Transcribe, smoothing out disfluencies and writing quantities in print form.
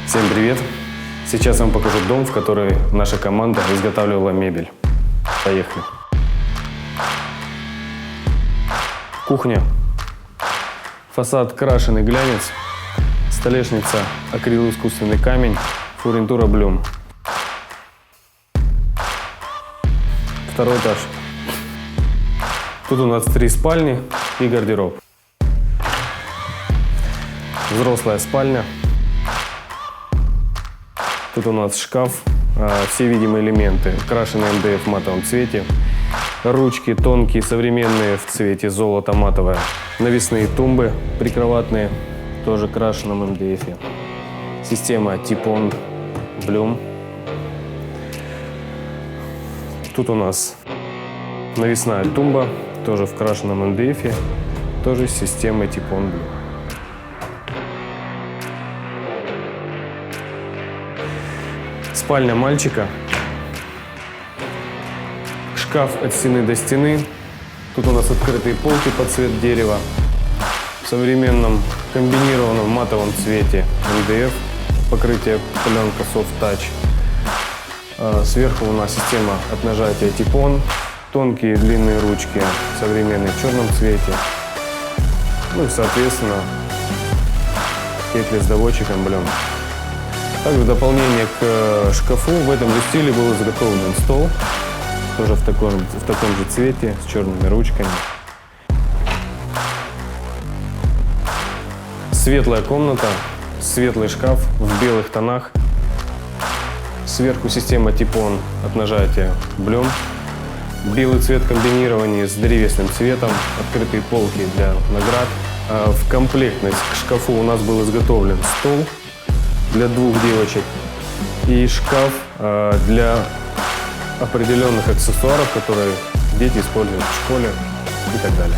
Всем привет! Сейчас я вам покажу дом, в который наша команда изготавливала мебель. Поехали! Кухня. Фасад крашеный глянец. Столешница акрил искусственный камень. Фурнитура Блюм. Второй этаж. Тут у нас 3 спальни и гардероб. Взрослая спальня. Тут у нас шкаф, все видимые элементы, крашеный МДФ в матовом цвете, ручки тонкие, современные в цвете золото матовое, навесные тумбы прикроватные, тоже в крашеном МДФ, система Типон Блюм. Тут у нас навесная тумба, тоже в крашеном МДФ, тоже с системой Типон Блюм. Спальня мальчика. Шкаф от стены до стены. Тут у нас открытые полки под цвет дерева. В современном комбинированном матовом цвете МДФ. Покрытие пленка Soft Touch. Сверху у нас система от нажатия Типон. Тонкие длинные ручки, современные в черном цвете. Ну и соответственно петли с доводчиком Блюм. Также в дополнение к шкафу в этом же стиле был изготовлен стол, тоже в таком же цвете, с черными ручками. Светлая комната, светлый шкаф в белых тонах. Сверху система Типон от нажатия Блюм. Белый цвет комбинирования с древесным цветом, открытые полки для наград. В комплектность к шкафу у нас был изготовлен стол для 2 девочек и шкаф для определенных аксессуаров, которые дети используют в школе и так далее.